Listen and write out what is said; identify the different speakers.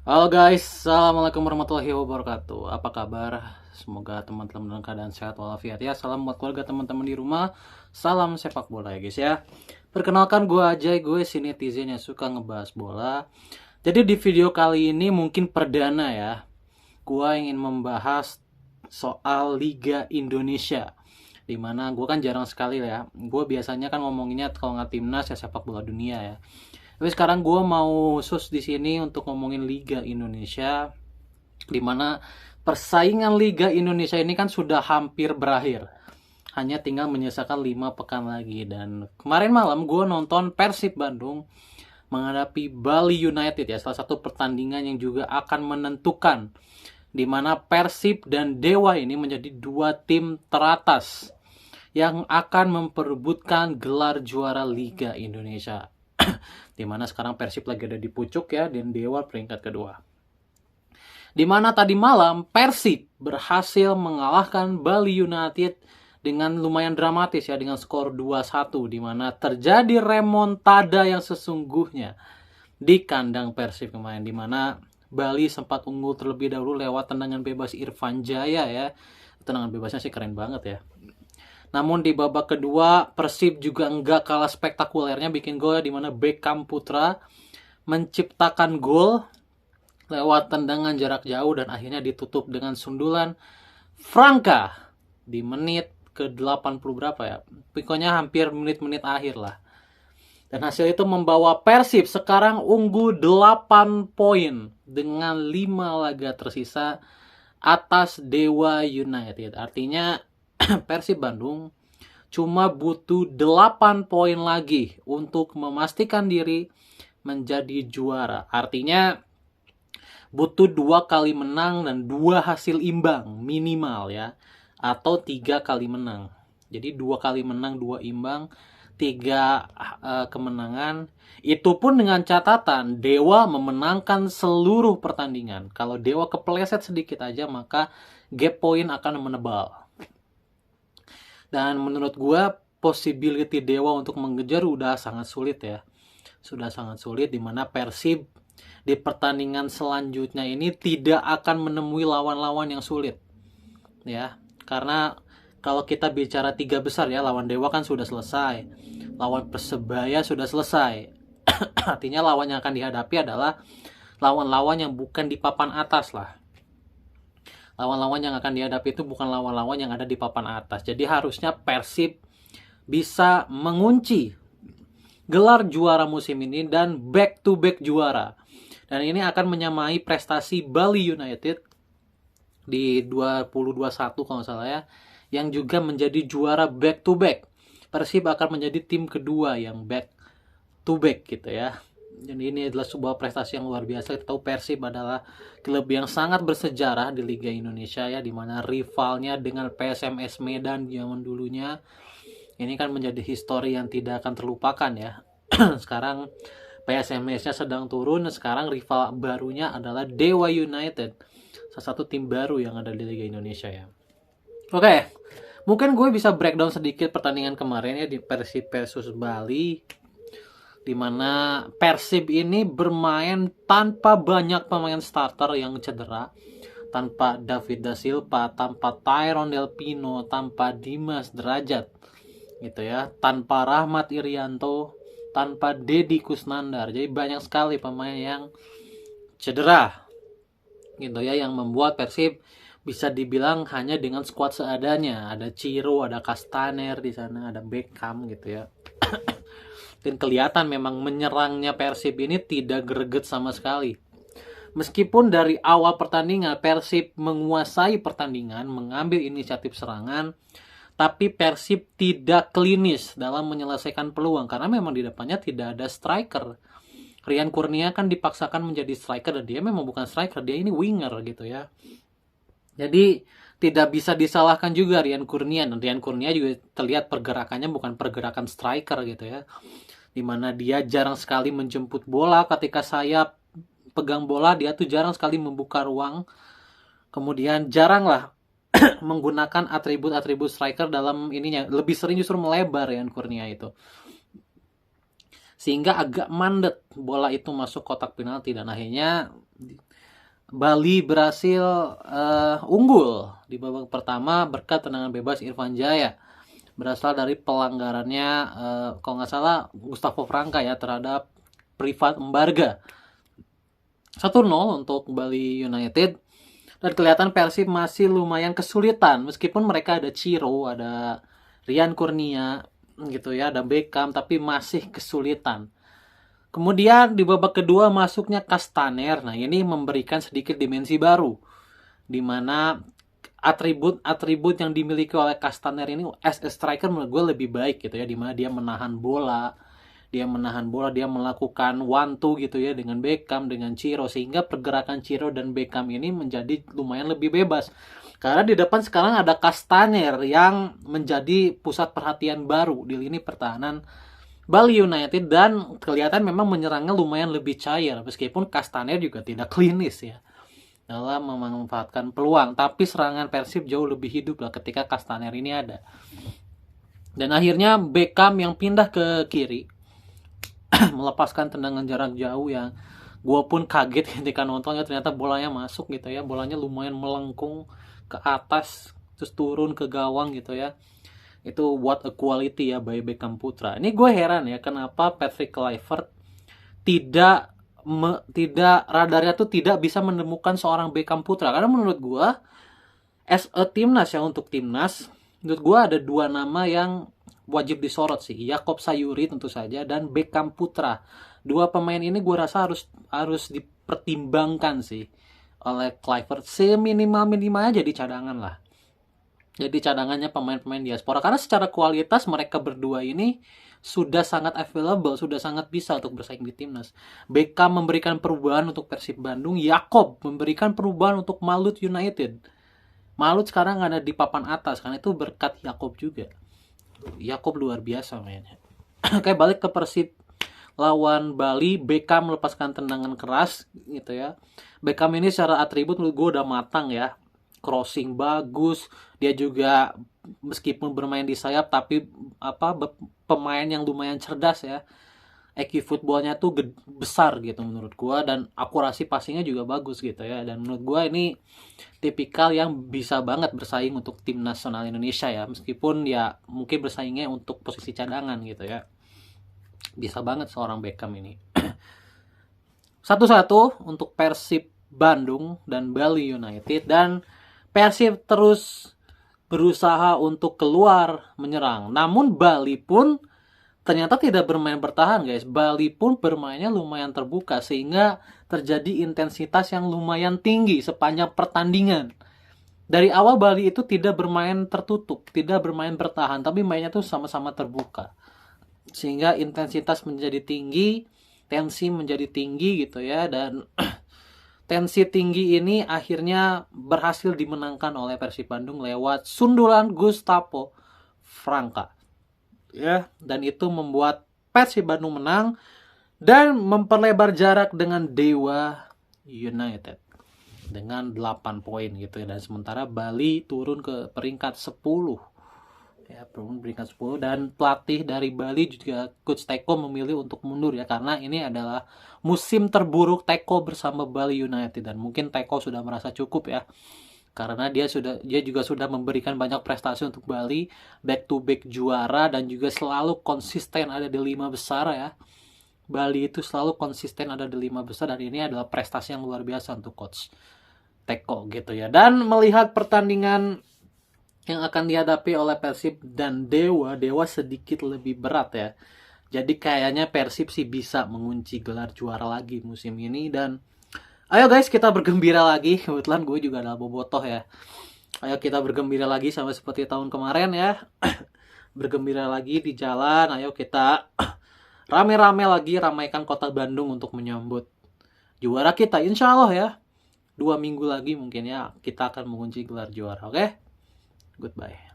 Speaker 1: Halo guys, assalamualaikum warahmatullahi wabarakatuh. Apa kabar? Semoga teman-teman dalam keadaan sehat walafiat ya. Salam buat keluarga teman-teman di rumah. Salam sepak bola ya guys ya. Perkenalkan gue Ajay, gue si netizen yang suka ngebahas bola. Jadi di video kali ini mungkin perdana ya. Gue ingin membahas soal Liga Indonesia. Dimana gue kan jarang sekali ya. Gue biasanya kan ngomonginnya kalau nggak timnas ya sepak bola dunia ya. Tapi sekarang gue mau khusus di sini untuk ngomongin Liga Indonesia, di mana persaingan Liga Indonesia ini kan sudah hampir berakhir. Hanya tinggal menyisakan 5 pekan lagi. Dan kemarin malam gue nonton Persib Bandung menghadapi Bali United ya, salah satu pertandingan yang juga akan menentukan di mana Persib dan Dewa ini menjadi dua tim teratas yang akan memperebutkan gelar juara Liga Indonesia. Dimana sekarang Persib lagi ada di pucuk ya, dan Dewa peringkat kedua. Dimana tadi malam Persib berhasil mengalahkan Bali United dengan lumayan dramatis ya, dengan skor 2-1, dimana terjadi remontada yang sesungguhnya di kandang Persib kemarin, dimana Bali sempat unggul terlebih dahulu lewat tendangan bebas Irfan Jaya ya. Tendangan bebasnya sih keren banget ya. Namun di babak kedua Persib juga enggak kalah spektakulernya bikin gol ya, di mana Beckham Putra menciptakan gol lewat tendangan jarak jauh dan akhirnya ditutup dengan sundulan Franka di menit ke 80 berapa ya. Pokoknya hampir menit-menit akhir lah. Dan hasil itu membawa Persib sekarang unggul 8 poin dengan 5 laga tersisa atas Dewa United. Artinya Persib Bandung cuma butuh 8 poin lagi untuk memastikan diri menjadi juara. Artinya butuh 2 kali menang dan 2 hasil imbang minimal ya, atau 3 kali menang. Jadi 2 kali menang, 2 imbang, 3 kemenangan. Itu pun dengan catatan Dewa memenangkan seluruh pertandingan. Kalau Dewa kepleset sedikit aja maka gap poin akan menebal. Dan menurut gue possibility Dewa untuk mengejar udah sangat sulit ya. Sudah sangat sulit, dimana Persib di pertandingan selanjutnya ini tidak akan menemui lawan-lawan yang sulit. Ya, karena kalau kita bicara 3 besar ya, lawan Dewa kan sudah selesai. Lawan Persebaya sudah selesai. Artinya lawan yang akan dihadapi adalah lawan-lawan yang bukan di papan atas lah. Lawan-lawan yang akan dihadapi itu bukan lawan-lawan yang ada di papan atas. Jadi harusnya Persib bisa mengunci gelar juara musim ini dan back to back juara. Dan ini akan menyamai prestasi Bali United di 2021 kalau salah ya, yang juga menjadi juara back to back. Persib akan menjadi tim kedua yang back to back gitu ya. Jadi ini adalah sebuah prestasi yang luar biasa. Kita tahu Persib adalah klub yang sangat bersejarah di Liga Indonesia ya, dimana rivalnya dengan PSMS Medan zaman dulunya. Ini kan menjadi histori yang tidak akan terlupakan ya. Sekarang PSMS-nya sedang turun, sekarang rival barunya adalah Dewa United, salah satu tim baru yang ada di Liga Indonesia ya. Oke, mungkin gue bisa breakdown sedikit pertandingan kemarin ya di Persib versus Bali, dimana Persib ini bermain tanpa banyak pemain starter yang cedera, tanpa David Da Silva, tanpa Tyrone Del Pino, tanpa Dimas Derajat gitu ya, tanpa Rahmat Irianto, tanpa Deddy Kusnandar. Jadi banyak sekali pemain yang cedera gitu ya, yang membuat Persib bisa dibilang hanya dengan skuad seadanya. Ada Ciro, ada Castaner di sana, ada Beckham gitu ya. Dan kelihatan memang menyerangnya Persib ini tidak greget sama sekali. Meskipun dari awal pertandingan Persib menguasai pertandingan, mengambil inisiatif serangan, tapi Persib tidak klinis dalam menyelesaikan peluang karena memang di depannya tidak ada striker. Rian Kurnia kan dipaksakan menjadi striker dan dia memang bukan striker, dia ini winger gitu ya. Jadi tidak bisa disalahkan juga Rian Kurnia, dan Rian Kurnia juga terlihat pergerakannya bukan pergerakan striker gitu ya, dimana dia jarang sekali menjemput bola. Ketika saya pegang bola dia tuh jarang sekali membuka ruang, kemudian jarang lah menggunakan atribut-atribut striker dalam ininya, lebih sering justru melebar Rian Kurnia itu. sehingga agak mandet bola itu masuk kotak penalti, dan akhirnya Bali berhasil unggul di babak pertama berkat tendangan bebas Irfan Jaya, berasal dari pelanggarannya kalau nggak salah Gustavo Franca ya terhadap Privat Embarga. 1-0 untuk Bali United, dan kelihatan Persib masih lumayan kesulitan meskipun mereka ada Ciro, ada Rian Kurnia gitu ya, ada Beckham, tapi masih kesulitan. Kemudian di babak kedua masuknya Castaner. Nah, ini memberikan sedikit dimensi baru, di mana atribut-atribut yang dimiliki oleh Castaner ini as a striker menurut gue lebih baik gitu ya, di mana dia menahan bola, dia melakukan one two gitu ya dengan Beckham, dengan Ciro, sehingga pergerakan Ciro dan Beckham ini menjadi lumayan lebih bebas. Karena di depan sekarang ada Castaner yang menjadi pusat perhatian baru di lini pertahanan Bali United, dan kelihatan memang menyerangnya lumayan lebih cair meskipun Castaner juga tidak klinis ya dalam memanfaatkan peluang, tapi serangan Persib jauh lebih hidup lah ketika Castaner ini ada. Dan akhirnya Beckham yang pindah ke kiri melepaskan tendangan jarak jauh yang gue pun kaget ketika nontonnya, ternyata bolanya masuk gitu ya, bolanya lumayan melengkung ke atas terus turun ke gawang gitu ya. Itu what a quality ya by Beckham Putra. Ini gue heran ya kenapa Patrick Kluivert tidak radarnya tuh tidak bisa menemukan seorang Beckham Putra. Karena menurut gue as a timnas ya, untuk timnas menurut gue ada dua nama yang wajib disorot sih, Yakob Sayuri tentu saja dan Beckham Putra. Dua pemain ini gue rasa harus dipertimbangkan sih oleh Kluivert, seminimal-minimalnya jadi cadangan lah. Jadi cadangannya pemain-pemain diaspora, karena secara kualitas mereka berdua ini sudah sangat available, sudah sangat bisa untuk bersaing di timnas. Beckham memberikan perubahan untuk Persib Bandung, Yakob memberikan perubahan untuk Malut United. Malut sekarang ada di papan atas, karena itu berkat Yakob juga. Yakob luar biasa mainnya. Kayak balik ke Persib lawan Bali, Beckham melepaskan tendangan keras gitu ya. Beckham ini secara atribut menurut gue udah matang ya. Crossing bagus, dia juga meskipun bermain di sayap tapi pemain yang lumayan cerdas ya. IQ footballnya tuh besar gitu menurut gua, dan akurasi passingnya juga bagus gitu ya. Dan menurut gua ini tipikal yang bisa banget bersaing untuk tim nasional Indonesia ya, meskipun ya mungkin bersaingnya untuk posisi cadangan gitu ya. Bisa banget seorang Beckham ini. 1-1 untuk Persib Bandung dan Bali United, dan Persib terus berusaha untuk keluar menyerang. Namun Bali pun ternyata tidak bermain bertahan guys. Bali pun bermainnya lumayan terbuka, sehingga terjadi intensitas yang lumayan tinggi sepanjang pertandingan. Dari awal Bali itu tidak bermain tertutup, tidak bermain bertahan, tapi mainnya tuh sama-sama terbuka. Sehingga intensitas menjadi tinggi, tensi menjadi tinggi gitu ya, dan tensi tinggi ini akhirnya berhasil dimenangkan oleh Persib Bandung lewat sundulan Gustavo Franca. Ya, dan itu membuat Persib Bandung menang dan memperlebar jarak dengan Dewa United dengan 8 poin gitu ya. Dan sementara Bali turun ke peringkat 10. Ya, peringkat 10, dan pelatih dari Bali juga Coach Teko memilih untuk mundur ya, karena ini adalah musim terburuk Teko bersama Bali United, dan mungkin Teko sudah merasa cukup ya, karena dia juga sudah memberikan banyak prestasi untuk Bali, back to back juara, dan juga selalu konsisten ada di 5 besar ya. Bali itu selalu konsisten ada di 5 besar, dan ini adalah prestasi yang luar biasa untuk Coach Teko gitu ya. Dan melihat pertandingan yang akan dihadapi oleh Persib dan Dewa sedikit lebih berat ya. Jadi kayaknya Persib sih bisa mengunci gelar juara lagi musim ini, dan ayo guys kita bergembira lagi. Kebetulan gue juga adalah bobotoh ya. Ayo kita bergembira lagi sama seperti tahun kemarin ya. Bergembira lagi di jalan. Ayo kita rame-rame lagi, ramaikan kota Bandung untuk menyambut juara kita. Insya Allah ya, 2 minggu lagi mungkin ya kita akan mengunci gelar juara. Oke? Goodbye.